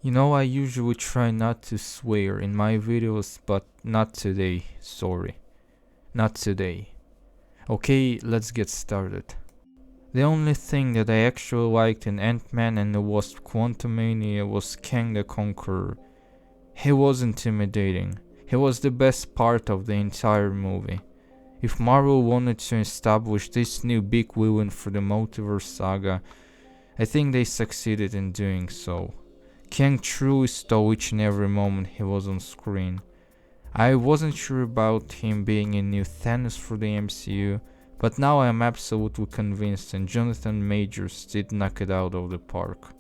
You know, I usually try not to swear in my videos, but not today, sorry. Not today. Okay, let's get started. The only thing that I actually liked in Ant-Man and the Wasp Quantumania was Kang the Conqueror. He was intimidating. He was the best part of the entire movie. If Marvel wanted to establish this new big villain for the multiverse saga, I think they succeeded in doing so. Kang truly stole each and every moment he was on screen. I wasn't sure about him being a new Thanos for the MCU, but now I am absolutely convinced, and Jonathan Majors did knock it out of the park.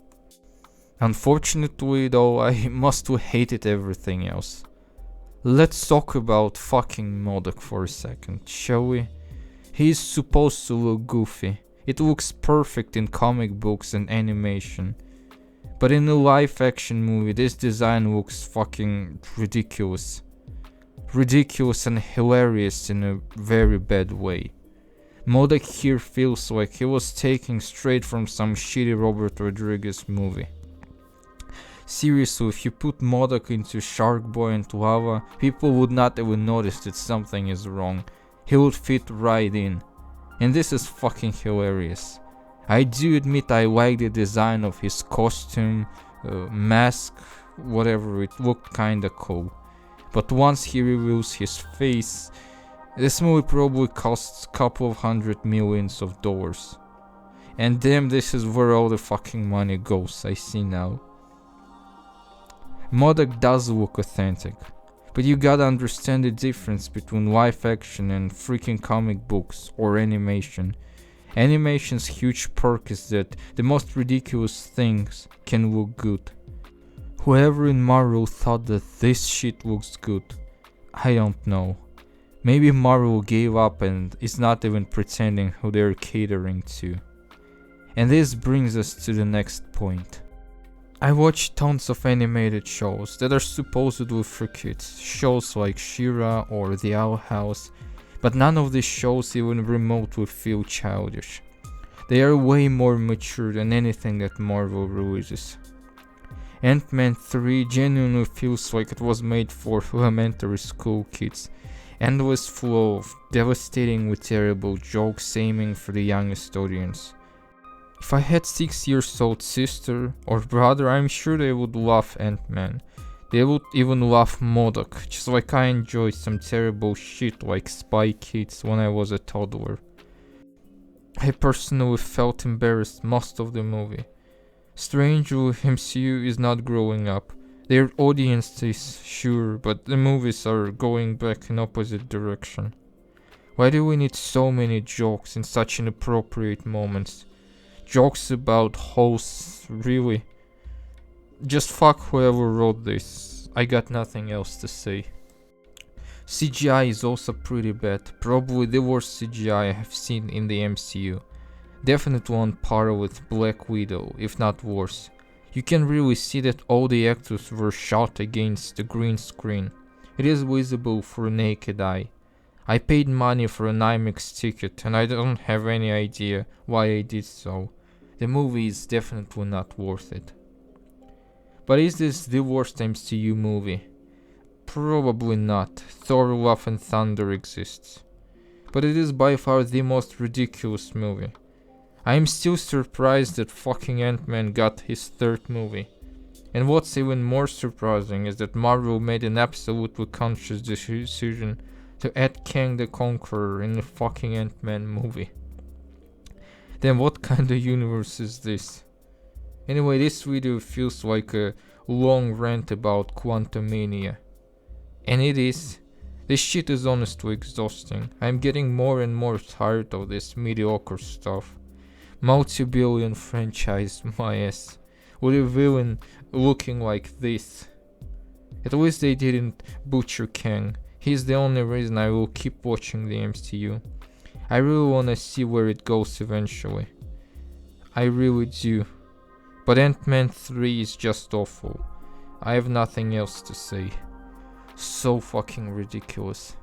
Unfortunately though, I must have hated everything else. Let's talk about fucking MODOK for a second, shall we? He is supposed to look goofy. It looks perfect in comic books and animation. But in a live action movie, this design looks fucking ridiculous. Ridiculous and hilarious in a very bad way. MODOK here feels like he was taken straight from some shitty Robert Rodriguez movie. Seriously, if you put MODOK into Shark Boy and Lava, people would not even notice that something is wrong. He would fit right in. And this is fucking hilarious. I do admit I like the design of his costume, mask, whatever, it looked kinda cool. But once he reveals his face, this movie probably costs a couple of $100 million. And damn, this is where all the fucking money goes, I see now. MODOK does look authentic, but you gotta understand the difference between live action and freaking comic books or animation. Animation's huge perk is that the most ridiculous things can look good. Whoever in Marvel thought that this shit looks good, I don't know. Maybe Marvel gave up and is not even pretending who they're catering to. And this brings us to the next point. I watch tons of animated shows that are supposedly for kids, shows like She-Ra or The Owl House, but none of these shows even remotely feel childish. They are way more mature than anything that Marvel releases. Ant-Man 3 genuinely feels like it was made for elementary school kids, and was full of devastatingly terrible jokes aiming for the youngest audience. If I had 6-year-old sister or brother, I'm sure they would love Ant-Man. They would even love MODOK, just like I enjoyed some terrible shit like Spy Kids when I was a toddler. I personally felt embarrassed most of the movie. Strangely, MCU is not growing up. Their audience is sure, but the movies are going back in opposite direction. Why do we need so many jokes in such inappropriate moments? Jokes about hosts, really? Just fuck whoever wrote this. I got nothing else to say. CGI is also pretty bad, probably the worst CGI I have seen in the MCU. Definitely on par with Black Widow, if not worse. You can really see that all the actors were shot against the green screen. It is visible for a naked eye. I paid money for an IMAX ticket and I don't have any idea why I did so. The movie is definitely not worth it. But is this the worst MCU movie? Probably not. Thor: Love and Thunder exists. But it is by far the most ridiculous movie. I am still surprised that fucking Ant-Man got his third movie. And what's even more surprising is that Marvel made an absolutely conscious decision to add Kang the Conqueror in the fucking Ant-Man movie. Then what kind of universe is this? Anyway, this video feels like a long rant about Quantumania. And it is. This shit is honestly exhausting. I'm getting more and more tired of this mediocre stuff. Multi-billion franchise, my ass. With a villain looking like this. At least they didn't butcher Kang. He's the only reason I will keep watching the MCU. I really wanna see where it goes eventually. I really do. But Ant-Man 3 is just awful. I have nothing else to say. So fucking ridiculous.